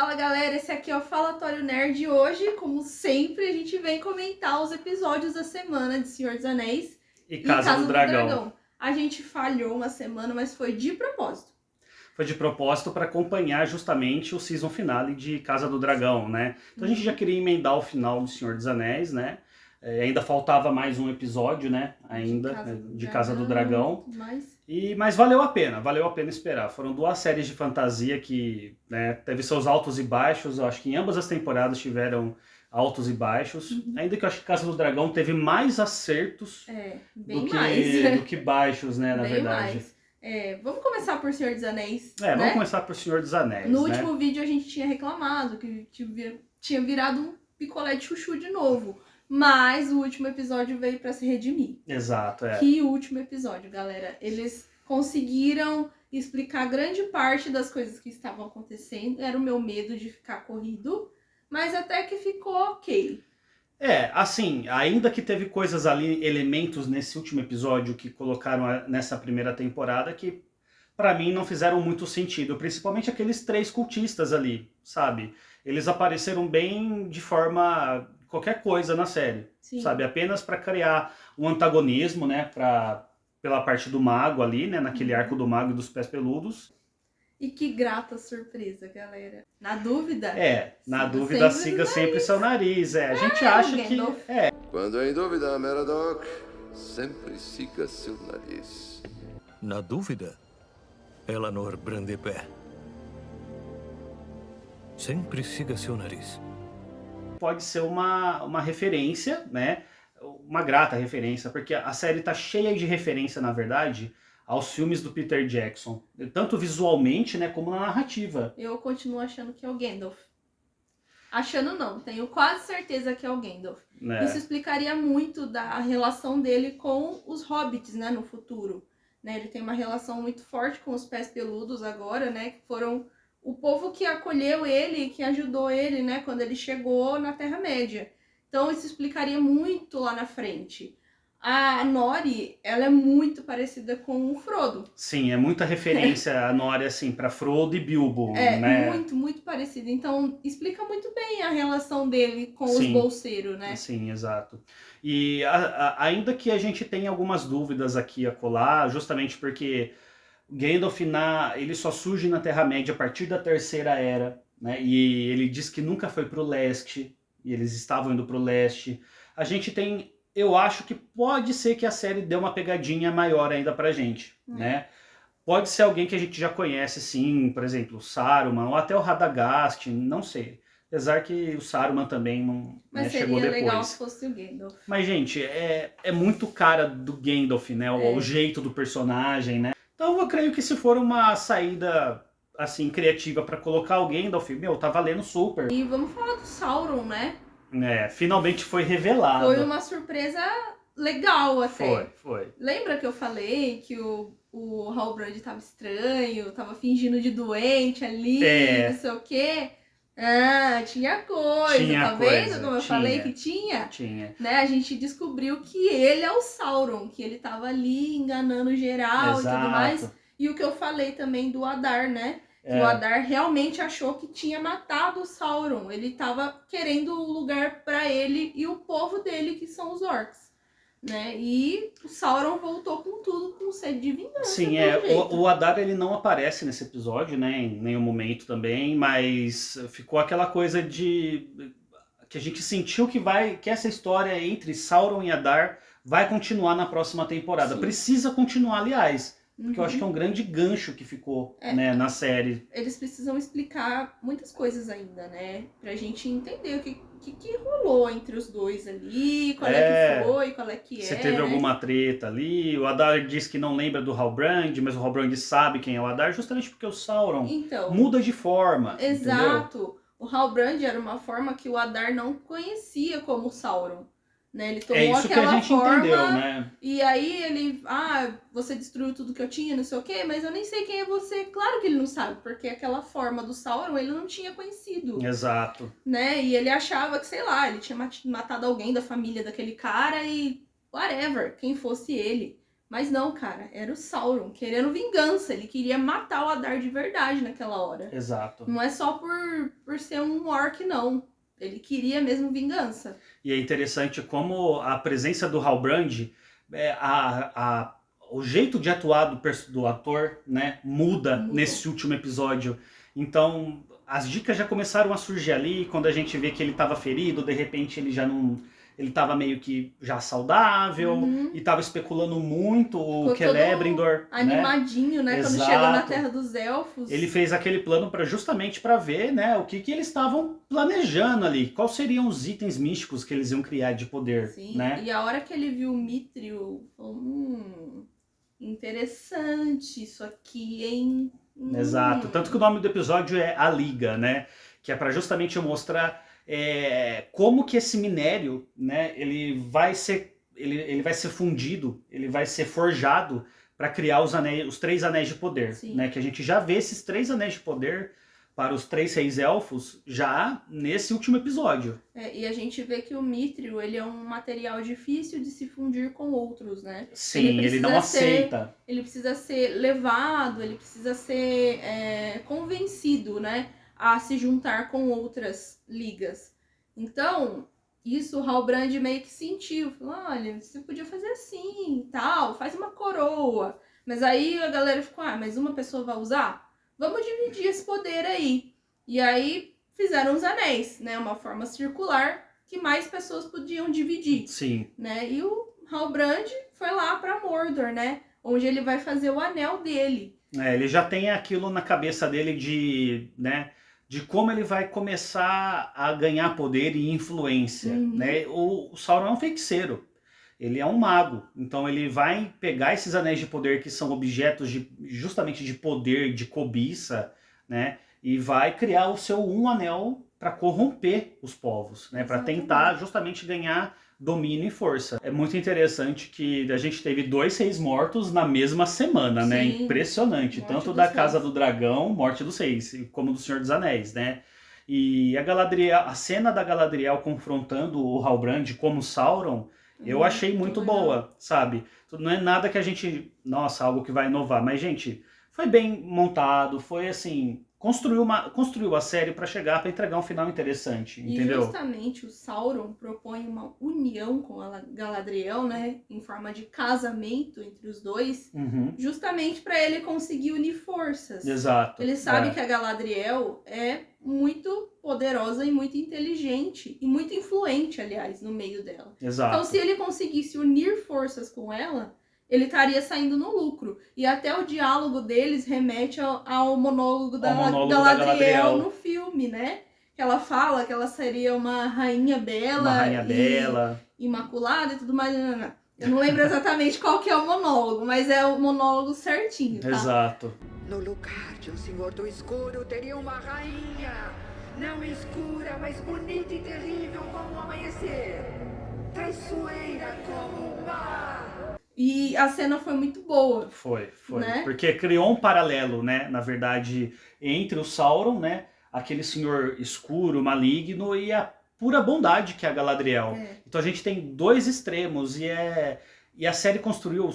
Fala galera, esse aqui é o Falatório Nerd e hoje, como sempre, a gente vem comentar os episódios da semana de Senhor dos Anéis e Casa do Dragão. A gente falhou uma semana, mas foi de propósito. Foi de propósito para acompanhar justamente o season finale de Casa do Dragão, né? Então a gente já queria emendar o final do Senhor dos Anéis, né? Ainda faltava mais um episódio, né? De Casa do Dragão. Mas valeu a pena esperar. Foram 2 séries de fantasia que, né, teve seus altos e baixos. Eu acho que em ambas as temporadas tiveram altos e baixos. Ainda que eu acho que Casa do Dragão teve mais acertos do que baixos, né, na verdade. Mais. Vamos começar por Senhor dos Anéis. Vamos começar por Senhor dos Anéis. No último vídeo a gente tinha reclamado que tinha virado um picolé de chuchu de novo. Mas o último episódio veio pra se redimir. Exato, Que último episódio, galera. Eles conseguiram explicar grande parte das coisas que estavam acontecendo. Era o meu medo de ficar corrido, mas até que ficou ok. Assim, ainda que teve coisas ali, elementos nesse último episódio que colocaram nessa primeira temporada que pra mim não fizeram muito sentido, principalmente aqueles 3 cultistas ali, sabe? Eles apareceram bem de forma qualquer coisa na série, sabe? Apenas pra criar um antagonismo, né, pela parte do mago ali, né, naquele arco do mago e dos pés peludos. E que grata surpresa, galera. Na dúvida? Na dúvida siga sempre seu nariz. A gente acha que... Quando em dúvida, Meradoc, sempre siga seu nariz. Na dúvida, Elanor Brandepé. Sempre siga seu nariz. Pode ser uma referência, né? Uma grata referência, porque a série tá cheia de referência, na verdade, aos filmes do Peter Jackson. Tanto visualmente, né, como na narrativa. Eu continuo achando que é o Gandalf. Achando não, tenho quase certeza que é o Gandalf. Isso explicaria muito da relação dele com os hobbits, né, no futuro. Né, ele tem uma relação muito forte com os pés peludos agora, né, que foram o povo que acolheu ele, que ajudou ele, né, quando ele chegou na Terra-média. Então isso explicaria muito lá na frente. A Nori, ela é muito parecida com o Frodo. Sim, é muita referência a Nori, assim, pra Frodo e Bilbo, né? Muito, muito parecida. Então, explica muito bem a relação dele com os bolseiros, né? Sim, exato. E ainda que a gente tenha algumas dúvidas aqui a colar, justamente porque Gandalf, ele só surge na Terra-média a partir da Terceira Era, né? E ele diz que nunca foi pro leste, e eles estavam indo pro leste. A gente tem... Eu acho que pode ser que a série dê uma pegadinha maior ainda pra gente, né? Pode ser alguém que a gente já conhece, sim, por exemplo, o Saruman, ou até o Radagast, não sei. Apesar que o Saruman também não chegou depois. Mas seria legal se fosse o Gandalf. Mas, gente, é muito cara do Gandalf, né? O jeito do personagem, né? Então eu creio que se for uma saída, assim, criativa pra colocar o Gandalf, tá valendo super. E vamos falar do Sauron, né? Finalmente foi revelado. Foi uma surpresa legal até. Foi. Lembra que eu falei que o Halbrand tava estranho, tava fingindo de doente ali, não sei o quê? Tinha coisa, tá vendo como eu falei que tinha? Tinha. Né? A gente descobriu que ele é o Sauron, que ele tava ali enganando geral e tudo mais. E o que eu falei também do Adar, né? Que o Adar realmente achou que tinha matado o Sauron. Ele tava querendo um lugar pra ele e o povo dele, que são os orcs. Né? E o Sauron voltou com tudo, com sede de vingança. Sim, o Adar, ele não aparece nesse episódio, né, em nenhum momento também, mas ficou aquela coisa de que a gente sentiu que essa história entre Sauron e Adar vai continuar na próxima temporada. Precisa continuar, aliás, porque eu acho que é um grande gancho que ficou, né, na série. Eles precisam explicar muitas coisas ainda, né, pra gente entender o que rolou entre os dois ali, qual é que foi, qual é que Se teve alguma treta ali. O Adar diz que não lembra do Halbrand, mas o Halbrand sabe quem é o Adar, justamente porque o Sauron muda de forma. Exato. Entendeu? O Halbrand era uma forma que o Adar não conhecia como o Sauron. Né? Ele tomou isso aquela que a gente forma, entendeu, né? E aí ele, você destruiu tudo que eu tinha, não sei o quê, mas eu nem sei quem é você. Claro que ele não sabe, porque aquela forma do Sauron ele não tinha conhecido. Exato. Né? E ele achava que, sei lá, ele tinha matado alguém da família daquele cara e whatever, quem fosse ele. Mas não, cara, era o Sauron querendo vingança. Ele queria matar o Adar de verdade naquela hora. Exato. Não é só por ser um orc, não. Ele queria mesmo vingança. E é interessante como a presença do Halbrand, o jeito de atuar do ator, né, muda nesse último episódio. Então, as dicas já começaram a surgir ali, quando a gente vê que ele estava ferido, de repente ele já não... Ele estava meio que já saudável, e estava especulando muito o Celebrimbor. Animadinho, né? Quando chegou na Terra dos Elfos. Ele fez aquele plano justamente para ver, né, o que eles estavam planejando ali. Quais seriam os itens místicos que eles iam criar de poder. Sim, né? E a hora que ele viu o Mithril, falou, interessante isso aqui, hein? Exato. Tanto que o nome do episódio é A Liga, né? Que é para justamente mostrar... como que esse minério, né, ele vai ser fundido, ele vai ser forjado para criar os 3 anéis de poder, né, que a gente já vê esses 3 anéis de poder para os 3 reis elfos já nesse último episódio. E a gente vê que o Mithril, ele é um material difícil de se fundir com outros, né? Sim, ele não aceita. Ele precisa ser levado, ele precisa ser convencido, né, a se juntar com outras ligas. Então, isso o Halbrand meio que sentiu. Falou, olha, você podia fazer assim, tal, faz uma coroa. Mas aí a galera ficou, mas uma pessoa vai usar? Vamos dividir esse poder aí. E aí fizeram os anéis, né? Uma forma circular que mais pessoas podiam dividir. Sim. Né? E o Halbrand foi lá para Mordor, né? Onde ele vai fazer o anel dele. Ele já tem aquilo na cabeça dele de como ele vai começar a ganhar poder e influência. Né? O Sauron é um feiticeiro, ele é um mago, então ele vai pegar esses anéis de poder que são objetos justamente de poder, de cobiça, né? E vai criar o seu anel para corromper os povos, né? Para tentar justamente ganhar domínio e força. É muito interessante que a gente teve 2 reis mortos na mesma semana, né? Impressionante. Morte Tanto da Casa do Dragão, Morte dos Reis, como do Senhor dos Anéis, né? E a cena da Galadriel confrontando o Halbrand como Sauron, eu achei muito boa, sabe? Não é nada que a gente... Nossa, algo que vai inovar. Mas, gente, foi bem montado, foi assim... Construiu a série para chegar, para entregar um final interessante, entendeu? E justamente o Sauron propõe uma união com a Galadriel, né, em forma de casamento entre os dois, justamente para ele conseguir unir forças. Exato. Ele sabe que a Galadriel é muito poderosa e muito inteligente e muito influente, aliás, no meio dela. Exato. Então, se ele conseguisse unir forças com ela, ele estaria saindo no lucro. E até o diálogo deles remete ao monólogo da Galadriel no filme, né? Que ela fala que ela seria uma rainha bela, imaculada e tudo mais. Eu não lembro exatamente qual que é o monólogo, mas é o monólogo certinho, tá? Exato. No lugar de um senhor do escuro, teria uma rainha. Não escura, mas bonita e terrível como o amanhecer. Traiçoeira como o mar. E a cena foi muito boa. Foi. Né? Porque criou um paralelo, né? Na verdade, entre o Sauron, né? Aquele senhor escuro, maligno, e a pura bondade que é a Galadriel. Então a gente tem 2 extremos e a série construiu,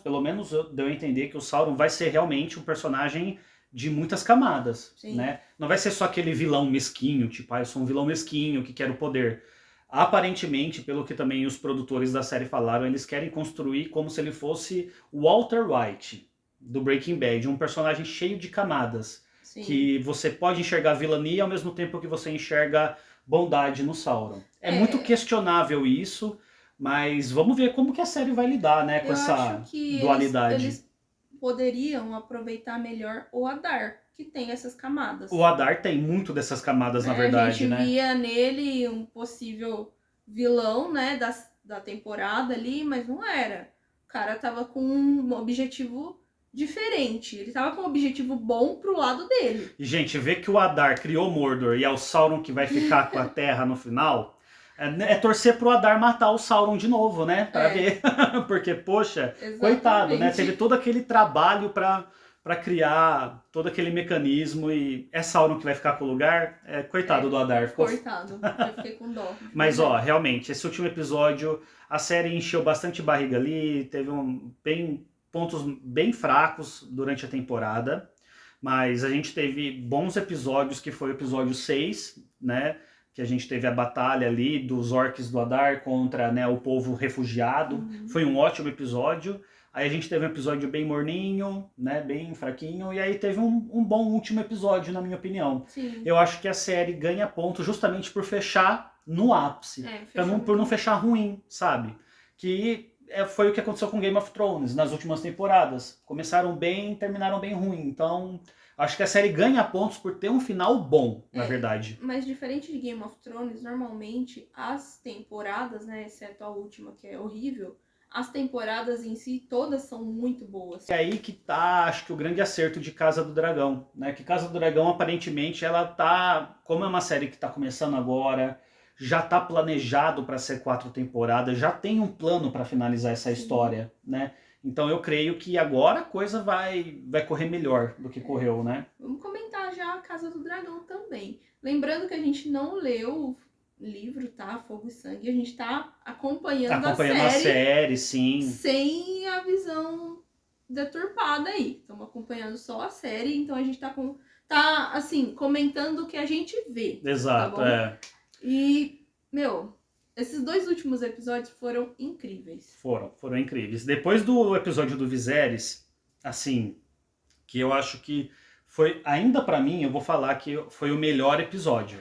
pelo menos deu a entender que o Sauron vai ser realmente um personagem de muitas camadas, né? Não vai ser só aquele vilão mesquinho, tipo, eu sou um vilão mesquinho que quer o poder. Aparentemente, pelo que também os produtores da série falaram, eles querem construir como se ele fosse o Walter White, do Breaking Bad, um personagem cheio de camadas, que você pode enxergar vilania e ao mesmo tempo que você enxerga bondade no Sauron. É muito questionável isso, mas vamos ver como que a série vai lidar, né, com essa dualidade. Eles poderiam aproveitar melhor o Adar, que tem essas camadas. O Adar tem muito dessas camadas, na verdade, né? A gente via nele um possível vilão, né, da temporada ali, mas não era. O cara tava com um objetivo diferente. Ele tava com um objetivo bom pro lado dele. E, gente, ver que o Adar criou Mordor e é o Sauron que vai ficar com a Terra no final... É torcer pro Adar matar o Sauron de novo, né? Pra ver. Porque, poxa, Exatamente. Coitado, né? Teve todo aquele trabalho pra para criar todo aquele mecanismo e é Sauron que vai ficar com o lugar. Coitado do Adar. Coitado, eu fiquei com dó. Mas realmente, esse último episódio, a série encheu bastante barriga ali, teve pontos bem fracos durante a temporada, mas a gente teve bons episódios, que foi o episódio 6, né? Que a gente teve a batalha ali dos orcs do Adar contra, né, o povo refugiado. Foi um ótimo episódio. Aí a gente teve um episódio bem morninho, né, bem fraquinho, e aí teve um bom último episódio, na minha opinião. Sim. Eu acho que a série ganha ponto justamente por fechar no ápice, por não fechar ruim, sabe? Que foi o que aconteceu com Game of Thrones nas últimas temporadas. Começaram bem, terminaram bem ruim. Então, acho que a série ganha pontos por ter um final bom, na verdade. Mas diferente de Game of Thrones, normalmente as temporadas, né, exceto a última que é horrível, as temporadas em si todas são muito boas. É aí que tá, acho que o grande acerto de Casa do Dragão, né? Que Casa do Dragão, aparentemente, ela tá, como é uma série que tá começando agora, já tá planejado para ser 4 temporadas, já tem um plano para finalizar essa história, né? Então eu creio que agora a coisa vai correr melhor do que correu, né? Vamos comentar já a Casa do Dragão também. Lembrando que a gente não leu livro, tá? Fogo e Sangue. A gente tá acompanhando a série, sim. Sem a visão deturpada aí. Estamos acompanhando só a série, então a gente tá assim, comentando o que a gente vê. Exato, tá bom? E, esses 2 últimos episódios foram incríveis. Foram incríveis. Depois do episódio do Viserys, assim, que eu acho que foi, ainda pra mim, eu vou falar que foi o melhor episódio.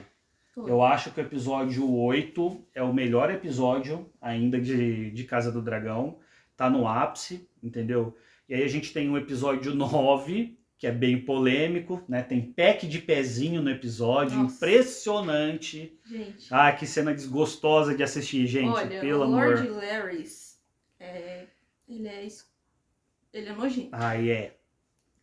Eu acho que o episódio 8 é o melhor episódio ainda de Casa do Dragão. Tá no ápice, entendeu? E aí a gente tem o episódio 9, que é bem polêmico, né? Tem pack de pezinho no episódio, impressionante. Gente. Que cena desgostosa de assistir, gente. Olha, pelo o amor. Lord Larrys, ele é nojento.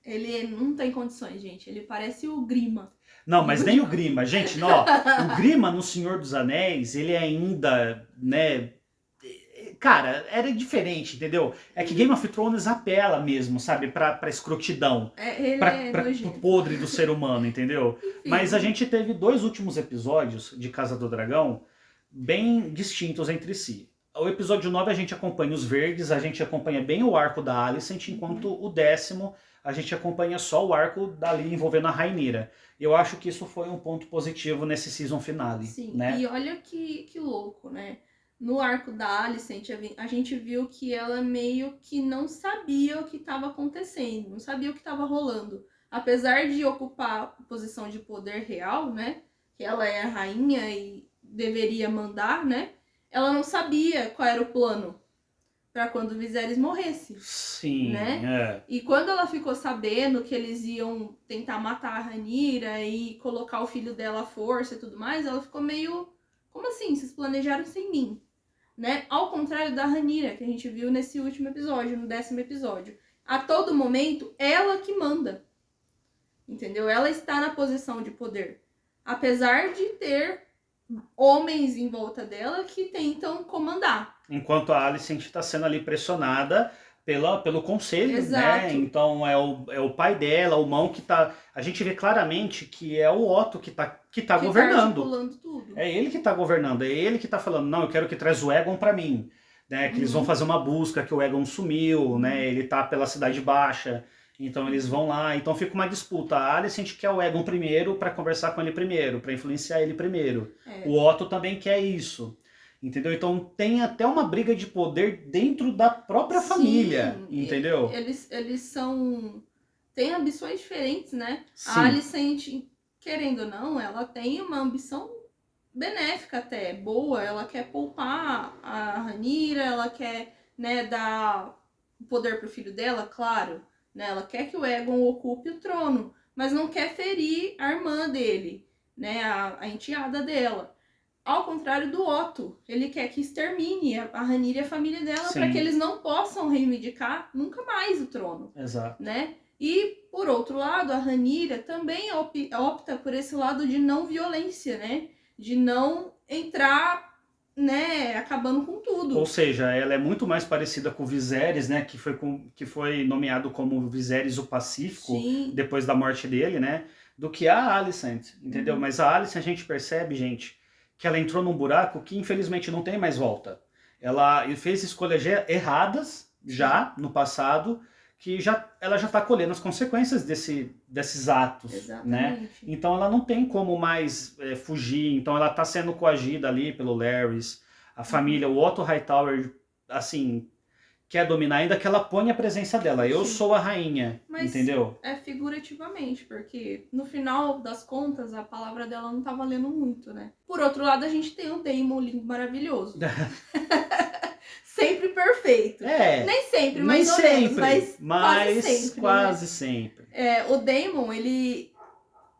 Ele não tem condições, gente. Ele parece o Grima. Não, mas nem o Grima. Gente, não, o Grima no Senhor dos Anéis, ele ainda, né... Cara, era diferente, entendeu? É que Game of Thrones apela mesmo, sabe? Pra escrotidão. Pro podre do ser humano, entendeu? Enfim. Mas a gente teve 2 últimos episódios de Casa do Dragão bem distintos entre si. O episódio 9 a gente acompanha os verdes, a gente acompanha bem o arco da Alicent, enquanto o 10º a gente acompanha só o arco dali envolvendo a Rhaenyra. Eu acho que isso foi um ponto positivo nesse season finale. Sim, né? E olha que louco, né? No arco da Alicent, a gente viu que ela meio que não sabia o que estava acontecendo, não sabia o que estava rolando. Apesar de ocupar posição de poder real, né? Que ela é a rainha e deveria mandar, né? Ela não sabia qual era o plano para quando o Viserys morresse. Sim, né? E quando ela ficou sabendo que eles iam tentar matar a Rhaenyra e colocar o filho dela à força e tudo mais, ela ficou meio... Como assim? Vocês planejaram sem mim? Né? Ao contrário da Rhaenyra, que a gente viu nesse último episódio, no 10º episódio. A todo momento, ela que manda. Entendeu? Ela está na posição de poder. Apesar de ter homens em volta dela que tentam comandar. Enquanto a Alicent está sendo ali pressionada pelo conselho, Exato. né? Então é o pai dela, o mão que tá... A gente vê claramente que é o Otto que tá governando. Tá tudo. É ele que tá governando, é ele que tá falando, não, eu quero que traz o Aegon pra mim. Né? Que eles vão fazer uma busca, que o Aegon sumiu, né? Ele tá pela Cidade Baixa. Então eles vão lá, então fica uma disputa. A Alicent quer o Aegon primeiro para conversar com ele primeiro, para influenciar ele primeiro. O Otto também quer isso. Entendeu? Então tem até uma briga de poder dentro da própria família, entendeu? Eles são... Tem ambições diferentes, né? Sim. A Alicent, querendo ou não, ela tem uma ambição benéfica até, boa. Ela quer poupar a Rhaenyra, ela quer, né, dar poder pro filho dela, claro. Né? Ela quer que o Aegon ocupe o trono, mas não quer ferir a irmã dele, né? A enteada dela. Ao contrário do Otto, ele quer que extermine a Rhaenyra e a família dela para que eles não possam reivindicar nunca mais o trono. Exato. Né? E, por outro lado, a Rhaenyra também opta por esse lado de não violência, né? De não entrar né, acabando com tudo. Ou seja, ela é muito mais parecida com o Viserys, né, que foi nomeado como Viserys o Pacífico, Sim. depois da morte dele, né, do que a Alicent, entendeu? Mas a Alicent a gente percebe, gente, que ela entrou num buraco que infelizmente não tem mais volta. Ela fez escolhas erradas já no passado, que ela já está colhendo as consequências desses atos, Exatamente. né? Então ela não tem como mais fugir, então ela está sendo coagida ali pelo Larrys, a família, o Otto Hightower, assim, quer dominar, ainda que ela ponha a presença dela. Eu sou a rainha, mas entendeu? É figurativamente, porque no final das contas a palavra dela não tá valendo muito, né? Por outro lado, a gente tem o Daemon lindo, maravilhoso. Sempre perfeito. Nem sempre, mais ou menos, mas quase sempre. O Daemon, ele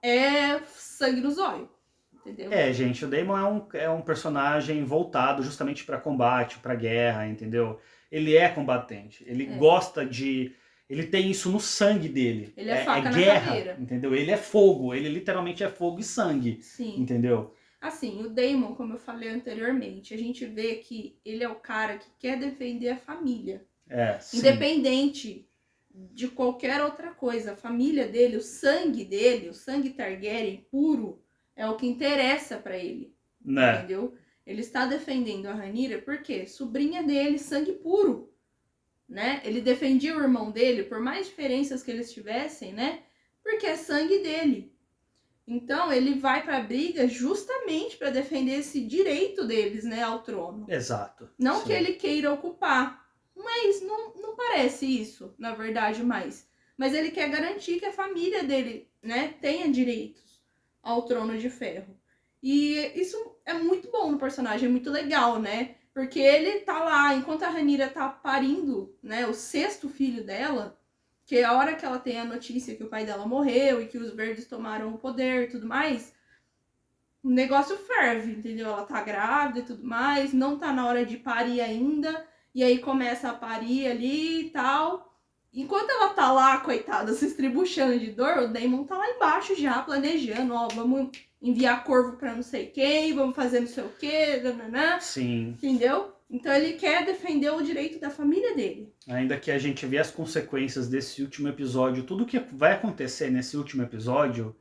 é sangue no zóio, entendeu? Gente, o Daemon é um personagem voltado justamente para combate, para guerra, entendeu? Ele é combatente, ele gosta de... Ele tem isso no sangue dele. Ele é faca na guerra, caveira. Entendeu? Ele é fogo, ele literalmente é fogo e sangue. Sim. Entendeu? Assim, o Daemon, como eu falei anteriormente, a gente vê que ele é o cara que quer defender a família. Sim. Independente de qualquer outra coisa. A família dele, o sangue Targaryen puro, é o que interessa pra ele. Né? Entendeu? Ele está defendendo a Rhaenyra porque sobrinha dele, sangue puro. Né? Ele defendia o irmão dele, por mais diferenças que eles tivessem, né? Porque é sangue dele. Então, ele vai pra briga justamente para defender esse direito deles, né, ao trono. Exato. Não que ele queira ocupar, mas não parece isso, na verdade, mais. Mas ele quer garantir que a família dele, né, tenha direitos ao trono de ferro. E isso é muito bom no personagem, é muito legal, né? Porque ele tá lá, enquanto a Rhaenyra tá parindo, né, o 6º filho dela, que é a hora que ela tem a notícia que o pai dela morreu e que os verdes tomaram o poder e tudo mais, o negócio ferve, entendeu? Ela tá grávida e tudo mais, não tá na hora de parir ainda, e aí começa a parir ali e tal. Enquanto ela tá lá, coitada, se estribuchando de dor, o Daemon tá lá embaixo já, planejando, ó, vamos enviar corvo pra não sei quem, vamos fazer não sei o quê, nananã. Sim. Entendeu? Então ele quer defender o direito da família dele. Ainda que a gente vê as consequências desse último episódio, tudo que vai acontecer nesse último episódio,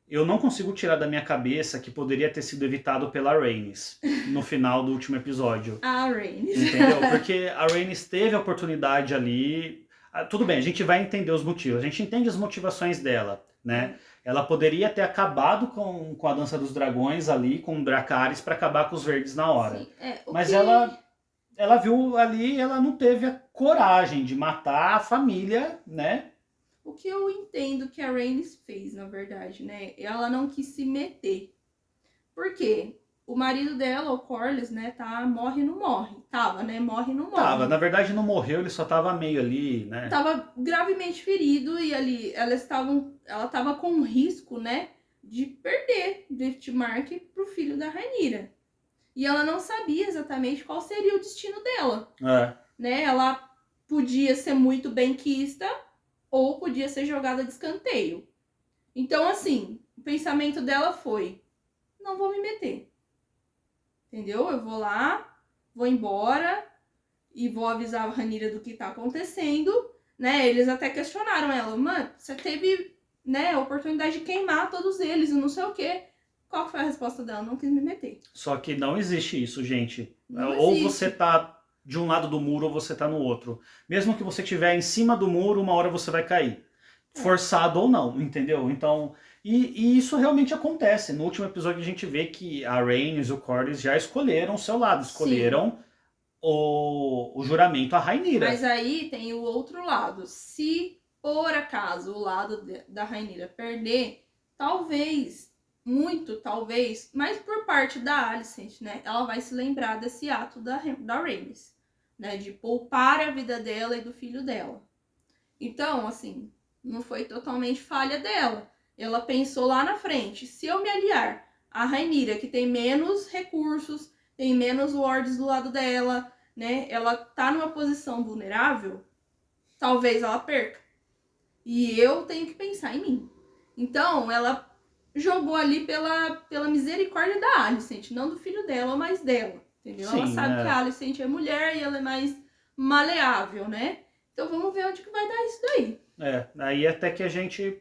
eu não consigo tirar da minha cabeça que poderia ter sido evitado pela Rhaenys no final do último episódio. A Rhaenys. Entendeu? Porque a Rhaenys teve a oportunidade ali... Tudo bem, a gente vai entender os motivos, a gente entende as motivações dela, né? Ela poderia ter acabado com a Dança dos Dragões ali, com o Dracarys, para acabar com os verdes na hora. Sim, mas ela viu ali, ela não teve a coragem de matar a família, né? O que eu entendo que a Rhaenys fez, na verdade, né? Ela não quis se meter. Por quê? O marido dela, o Corlys, né, morre não morre. Tava, né? Morre não morre. Tava, na verdade não morreu, ele só tava meio ali, né? Tava gravemente ferido e ali ela tava com risco, né, de perder Driftmark pro filho da Rhaenyra. E ela não sabia exatamente qual seria o destino dela. Né? Ela podia ser muito benquista ou podia ser jogada de escanteio. Então, assim, o pensamento dela foi: não vou me meter. Entendeu? Eu vou lá, vou embora e vou avisar a Rhaenyra do que tá acontecendo, né? Eles até questionaram ela: mano, você teve, né, a oportunidade de queimar todos eles e não sei o quê. Qual foi a resposta dela? Não quis me meter. Só que não existe isso, gente. Não ou existe. você tá de um lado do muro ou você tá no outro. Mesmo que você estiver em cima do muro, uma hora você vai cair. Forçado ou não, entendeu? Então, e isso realmente acontece. No último episódio a gente vê que a Rhaenys e o Corlys já escolheram o seu lado. Escolheram o juramento à Rhaenyra. Mas aí tem o outro lado. Se, por acaso, o lado da Rhaenyra perder, talvez... muito, talvez, mas por parte da Alicent, né, ela vai se lembrar desse ato da Rhaenys, né, de poupar a vida dela e do filho dela. Então, assim, não foi totalmente falha dela. Ela pensou lá na frente: se eu me aliar a Rhaenyra, que tem menos recursos, tem menos wards do lado dela, né, ela tá numa posição vulnerável, talvez ela perca. E eu tenho que pensar em mim. Então, ela jogou ali pela misericórdia da Alicent, não do filho dela, mas dela, entendeu? Sim, ela sabe que a Alicent é mulher e ela é mais maleável, né? Então vamos ver onde que vai dar isso daí. Aí até que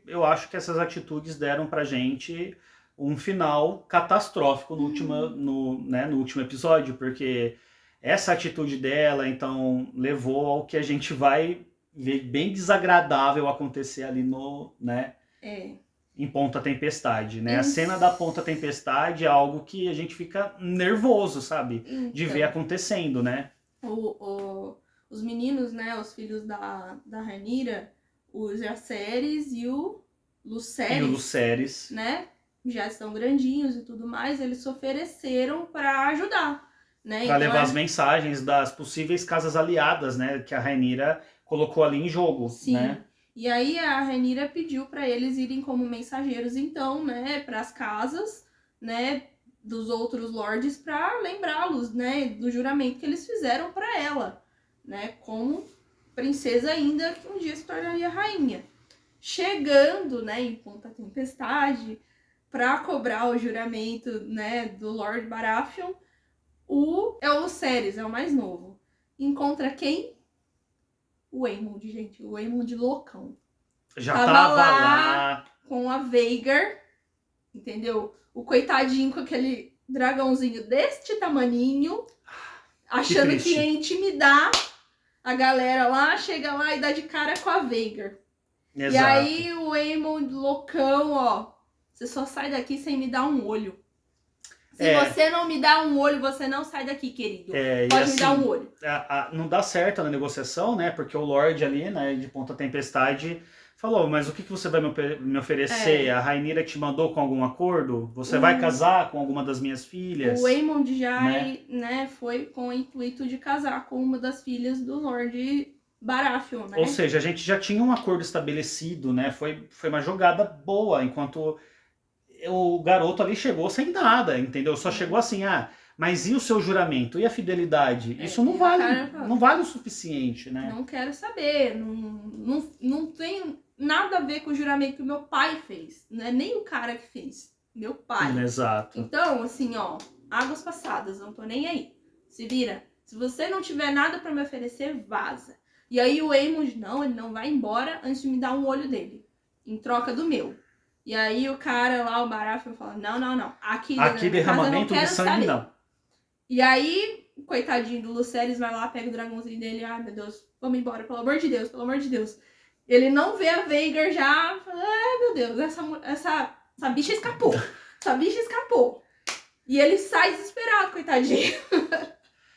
eu acho que essas atitudes deram pra gente um final catastrófico no último episódio, porque essa atitude dela, então, levou ao que a gente vai ver bem desagradável acontecer ali em Ponta Tempestade, né? A cena da Ponta Tempestade é algo que a gente fica nervoso, sabe? Então, de ver acontecendo, né? Os meninos, né? Os filhos da Rhaenyra, o Jacaerys e o Lucerys, né? Já estão grandinhos e tudo mais, eles se ofereceram para ajudar, né? Para levar as mensagens das possíveis casas aliadas, né? Que a Rhaenyra colocou ali em jogo, sim. Né? E aí a Rhaenyra pediu para eles irem como mensageiros, então, né? Para as casas, né? Dos outros lords para lembrá-los, né? Do juramento que eles fizeram para ela, né? Como princesa ainda que um dia se tornaria rainha. Chegando, né? Em Ponta Tempestade, para cobrar o juramento, né, do Lord Baratheon, o Lucerys, é o mais novo. Encontra quem? O Aemond, gente. O Aemond loucão. Já tava lá com a Vhagar, entendeu? O coitadinho com aquele dragãozinho deste tamaninho, achando que ia intimidar a galera lá, chega lá e dá de cara com a Vhagar. Exato. E aí o Aemond loucão, ó, você só sai daqui sem me dar um olho. Se você não me dá um olho, você não sai daqui, querido. Pode me dar um olho. Não dá certo na negociação, né? Porque o Lorde ali, né, de Ponta Tempestade, falou, mas o que você vai me oferecer? A Rhaenyra te mandou com algum acordo? Você vai casar com alguma das minhas filhas? O Aemond já né, foi com o intuito de casar com uma das filhas do Lorde Baratheon, né? Ou seja, a gente já tinha um acordo estabelecido, né? Foi uma jogada boa, enquanto o garoto ali chegou sem nada, entendeu? Só chegou assim, mas e o seu juramento? E a fidelidade? Isso não vale o suficiente, né? Não quero saber, não tem nada a ver com o juramento que o meu pai fez, não é nem o cara que fez, meu pai. Exato. Então, assim, ó, águas passadas, não tô nem aí. Se vira. Se você não tiver nada pra me oferecer, vaza. E aí o Aemond, não, ele não vai embora antes de me dar um olho dele, em troca do meu. E aí o cara lá, o Baratheon, fala, não. Aqui derramamento de sangue, não. E aí, o coitadinho do Lucerys vai lá, pega o dragãozinho dele, ai meu Deus, vamos embora, pelo amor de Deus. Ele não vê a Vhagar já, fala, ai meu Deus, essa bicha escapou. E ele sai desesperado, coitadinho.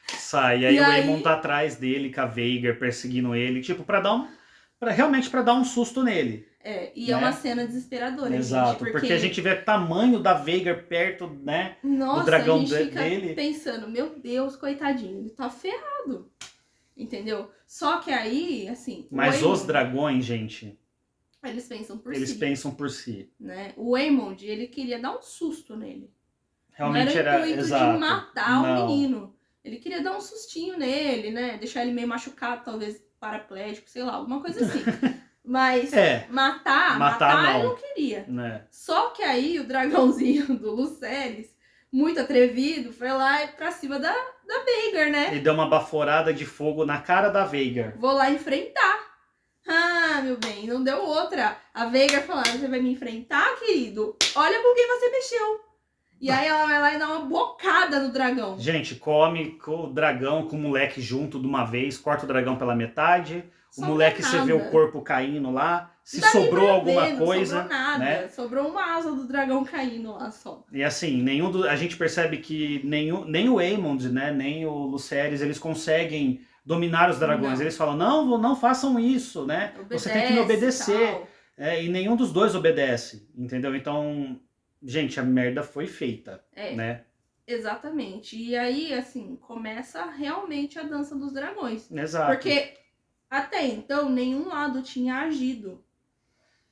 Sai, e aí o Aemond tá atrás dele, com a Vhagar, perseguindo ele, tipo, realmente pra dar um susto nele. É uma cena desesperadora. Exato, gente, porque a gente vê o tamanho da Vhagar perto, né, do dragão a gente fica dele. pensando, meu Deus, coitadinho, ele tá ferrado, entendeu? Só que aí, assim... Mas os dragões, gente... Eles pensam por si. Né? O Aemond, ele queria dar um susto nele. Realmente não era o intuito exato. de matar o menino. Ele queria dar um sustinho nele, né? Deixar ele meio machucado, talvez paraplégico, sei lá, alguma coisa assim. Mas matar ele não queria. Né? Só que aí o dragãozinho do Lucerys, muito atrevido, foi lá pra cima da Vhagar, né? Ele deu uma baforada de fogo na cara da Vhagar. Vou lá enfrentar. Ah, meu bem, não deu outra. A Vhagar falando, você vai me enfrentar, querido? Olha com quem você mexeu. E aí ela vai lá e dá uma bocada no dragão. Gente, come com o dragão, com o moleque junto de uma vez, corta o dragão pela metade. O moleque, você vê o corpo caindo lá. Se sobrou alguma coisa. Não sobrou nada. Né? Sobrou uma asa do dragão caindo lá só. E assim, a gente percebe que nem o Aemond, né, nem o Lucerys, eles conseguem dominar os dragões. Eles falam, não façam isso, né? Você tem que me obedecer. E nenhum dos dois obedece, entendeu? Então... Gente, a merda foi feita, né? Exatamente. E aí, assim, começa realmente a dança dos dragões. Exato. Porque até então, nenhum lado tinha agido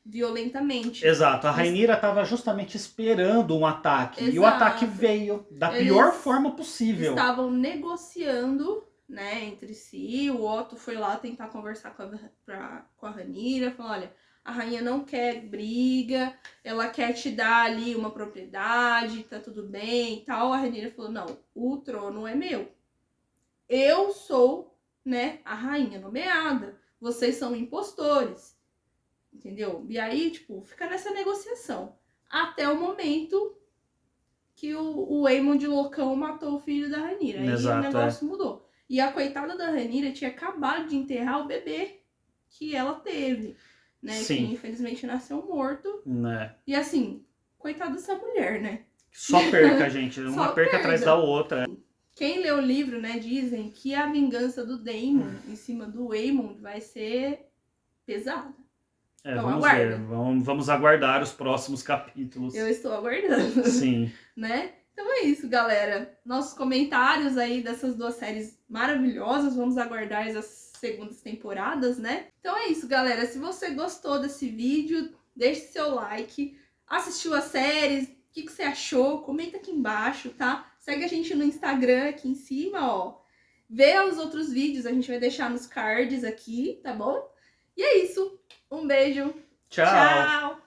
violentamente. Exato. A Rhaenyra estava justamente esperando um ataque. Exato. E o ataque veio da pior forma possível. Estavam negociando, né, entre si. O Otto foi lá tentar conversar com a Rhaenyra. Falou, olha... a rainha não quer briga, ela quer te dar ali uma propriedade, tá tudo bem e tal. A Rhaenyra falou, não, o trono é meu. Eu sou, né, a rainha nomeada. Vocês são impostores. Entendeu? E aí, tipo, fica nessa negociação. Até o momento que o Aemond loucão matou o filho da Rhaenyra. Aí o negócio mudou. E a coitada da Rhaenyra tinha acabado de enterrar o bebê que ela teve, né? Sim. Que infelizmente nasceu morto. Né? E assim, coitada dessa mulher, né? Só perca, gente. Uma perca atrás da outra. Quem lê o livro, né, dizem que a vingança do Daemon em cima do Aemond vai ser pesada. Então, vamos aguarda. ver. Vamos aguardar os próximos capítulos. Eu estou aguardando. Sim. Né? Então é isso, galera. Nossos comentários aí dessas duas séries maravilhosas. Vamos aguardar as segundas temporadas, né? Então é isso, galera. Se você gostou desse vídeo, deixe seu like. Assistiu as séries? O que você achou? Comenta aqui embaixo, tá? Segue a gente no Instagram aqui em cima, ó. Vê os outros vídeos, a gente vai deixar nos cards aqui, tá bom? E é isso. Um beijo. Tchau. Tchau.